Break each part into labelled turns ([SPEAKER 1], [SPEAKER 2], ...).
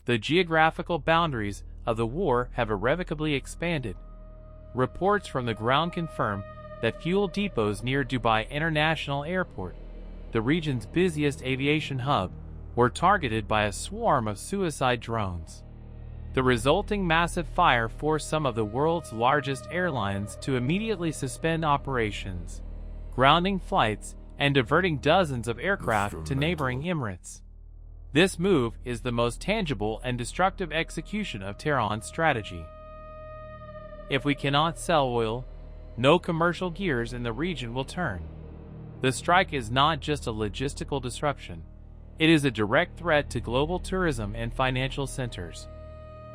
[SPEAKER 1] The geographical boundaries of the war have irrevocably expanded. Reports from the ground confirm that fuel depots near Dubai International Airport, the region's busiest aviation hub, were targeted by a swarm of suicide drones. The resulting massive fire forced some of the world's largest airlines to immediately suspend operations, grounding flights and diverting dozens of aircraft to neighboring Emirates. This move is the most tangible and destructive execution of Tehran's strategy. If we cannot sell oil, no commercial gears in the region will turn. The strike is not just a logistical disruption. It is a direct threat to global tourism and financial centers.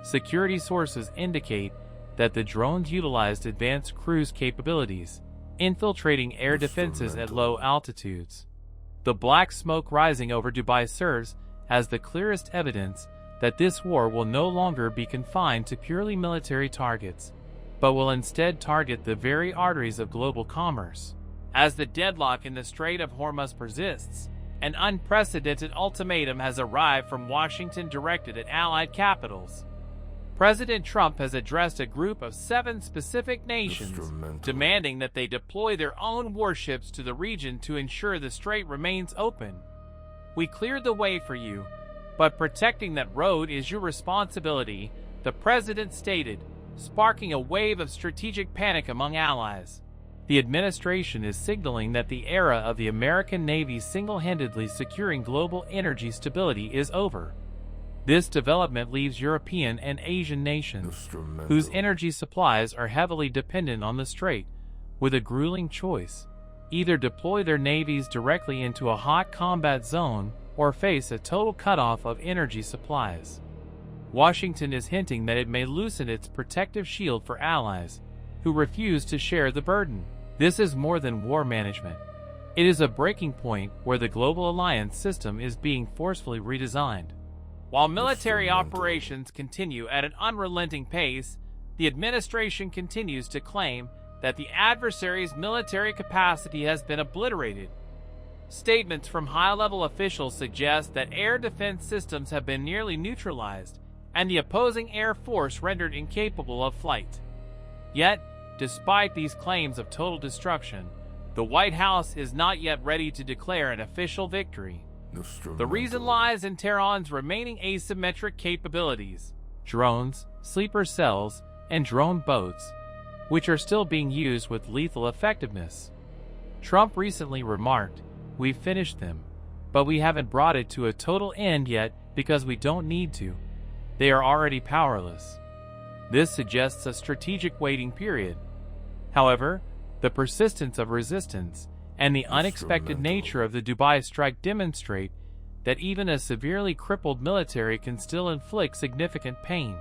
[SPEAKER 1] Security sources indicate that the drones utilized advanced cruise capabilities, infiltrating air defenses at low altitudes. The black smoke rising over Dubai serves as the clearest evidence that this war will no longer be confined to purely military targets, but will instead target the very arteries of global commerce. As the deadlock in the Strait of Hormuz persists, an unprecedented ultimatum has arrived from Washington directed at allied capitals. President Trump has addressed a group of 7 specific nations, demanding that they deploy their own warships to the region to ensure the strait remains open. "We cleared the way for you, but protecting that road is your responsibility," the president stated, sparking a wave of strategic panic among allies. The administration is signaling that the era of the American Navy single-handedly securing global energy stability is over. This development leaves European and Asian nations, whose energy supplies are heavily dependent on the strait, with a grueling choice: either deploy their navies directly into a hot combat zone or face a total cutoff of energy supplies. Washington is hinting that it may loosen its protective shield for allies who refuse to share the burden. This is more than war management. It is a breaking point where the global alliance system is being forcefully redesigned. While military operations continue at an unrelenting pace, the administration continues to claim that the adversary's military capacity has been obliterated. Statements from high-level officials suggest that air defense systems have been nearly neutralized and the opposing air force rendered incapable of flight. Yet, despite these claims of total destruction, the White House is not yet ready to declare an official victory. The reason lies in Tehran's remaining asymmetric capabilities: drones, sleeper cells, and drone boats, which are still being used with lethal effectiveness. Trump recently remarked, "We've finished them, but we haven't brought it to a total end yet because we don't need to. They are already powerless." This suggests a strategic waiting period. However, the persistence of resistance and the unexpected nature of the Dubai strike demonstrate that even a severely crippled military can still inflict significant pain.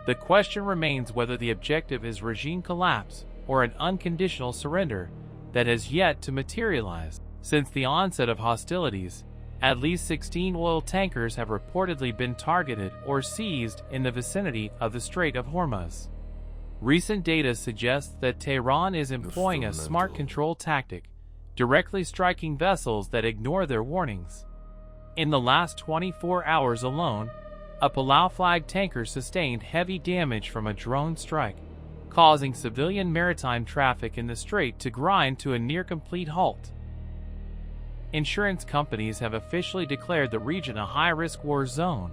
[SPEAKER 1] The question remains whether the objective is regime collapse or an unconditional surrender that has yet to materialize. Since the onset of hostilities, at least 16 oil tankers have reportedly been targeted or seized in the vicinity of the Strait of Hormuz. Recent data suggests that Tehran is employing a smart control tactic, directly striking vessels that ignore their warnings. In the last 24 hours alone, a Palau flag tanker sustained heavy damage from a drone strike, causing civilian maritime traffic in the strait to grind to a near-complete halt. Insurance companies have officially declared the region a high-risk war zone,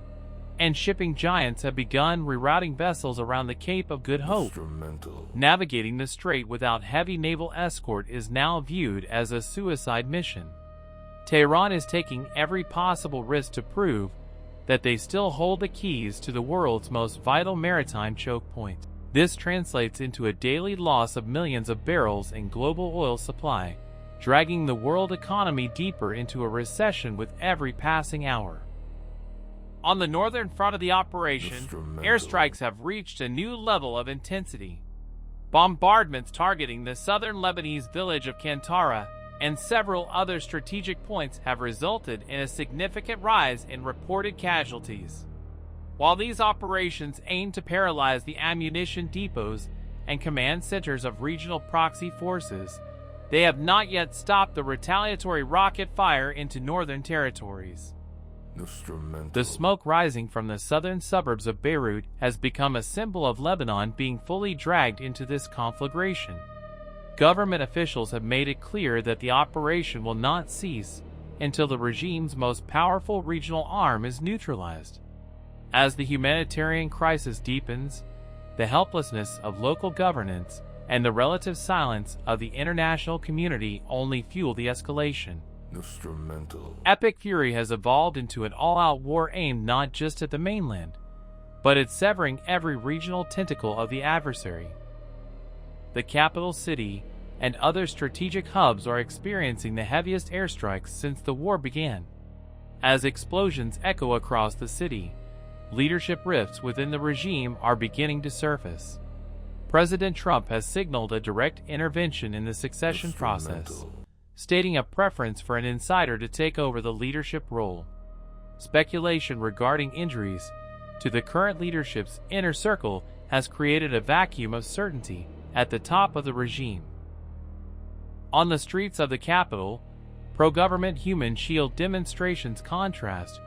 [SPEAKER 1] and shipping giants have begun rerouting vessels around the Cape of Good Hope. Navigating the strait without heavy naval escort is now viewed as a suicide mission. Tehran is taking every possible risk to prove that they still hold the keys to the world's most vital maritime choke point. This translates into a daily loss of millions of barrels in global oil supply, dragging the world economy deeper into a recession with every passing hour. On the northern front of the operation, airstrikes have reached a new level of intensity. Bombardments targeting the southern Lebanese village of Kantara and several other strategic points have resulted in a significant rise in reported casualties. While these operations aim to paralyze the ammunition depots and command centers of regional proxy forces, they have not yet stopped the retaliatory rocket fire into northern territories. The smoke rising from the southern suburbs of Beirut has become a symbol of Lebanon being fully dragged into this conflagration. Government officials have made it clear that the operation will not cease until the regime's most powerful regional arm is neutralized. As the humanitarian crisis deepens, the helplessness of local governance and the relative silence of the international community only fuel the escalation. Epic fury has evolved into an all-out war aimed not just at the mainland, but at severing every regional tentacle of the adversary. The capital city and other strategic hubs are experiencing the heaviest airstrikes since the war began. As explosions echo across the city, leadership rifts within the regime are beginning to surface. President Trump has signaled a direct intervention in the succession process, stating a preference for an insider to take over the leadership role. Speculation regarding injuries to the current leadership's inner circle has created a vacuum of certainty at the top of the regime. On the streets of the capital, pro-government human shield demonstrations contrast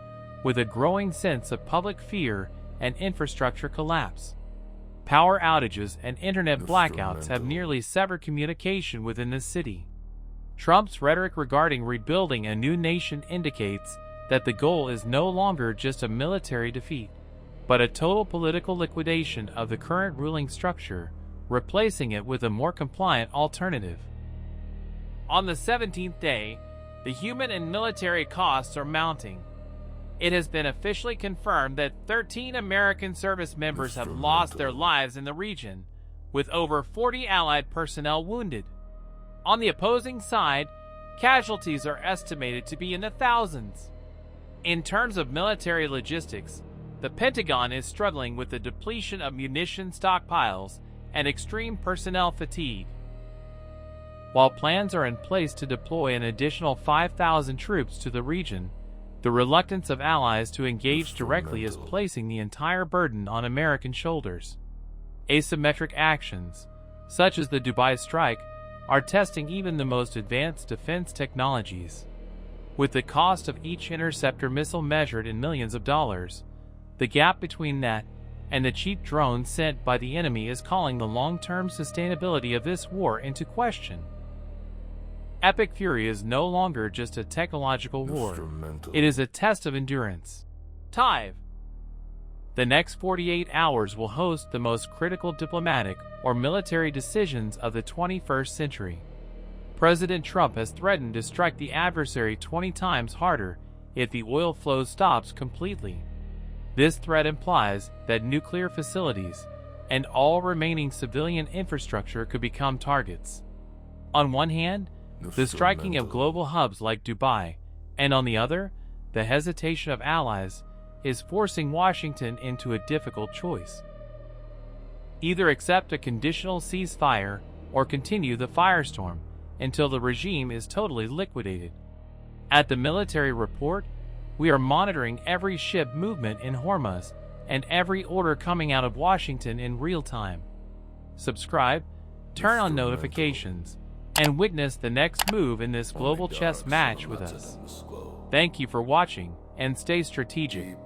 [SPEAKER 1] with a growing sense of public fear and infrastructure collapse. Power outages and internet blackouts have nearly severed communication within the city. Trump's rhetoric regarding rebuilding a new nation indicates that the goal is no longer just a military defeat, but a total political liquidation of the current ruling structure, replacing it with a more compliant alternative. On the 17th day, the human and military costs are mounting. It has been officially confirmed that 13 American service members have lost their lives in the region, with over 40 Allied personnel wounded. On the opposing side, casualties are estimated to be in the thousands. In terms of military logistics, the Pentagon is struggling with the depletion of munition stockpiles and extreme personnel fatigue. While plans are in place to deploy an additional 5,000 troops to the region, the reluctance of allies to engage directly is placing the entire burden on American shoulders. Asymmetric actions, such as the Dubai strike, are testing even the most advanced defense technologies. With the cost of each interceptor missile measured in millions of dollars, the gap between that and the cheap drones sent by the enemy is calling the long-term sustainability of this war into question. Epic fury is no longer just a technological war. It is a test of endurance. TIVE. The next 48 hours will host the most critical diplomatic or military decisions of the 21st century. President Trump has threatened to strike the adversary 20 times harder if the oil flow stops completely. This threat implies that nuclear facilities and all remaining civilian infrastructure could become targets. On one hand, the striking of global hubs like Dubai, and on the other, the hesitation of allies, is forcing Washington into a difficult choice. Either accept a conditional ceasefire or continue the firestorm until the regime is totally liquidated. At the military report, we are monitoring every ship movement in Hormuz and every order coming out of Washington in real time. Subscribe, turn on notifications, and witness the next move in this global chess match with us. Thank you for watching, and stay strategic.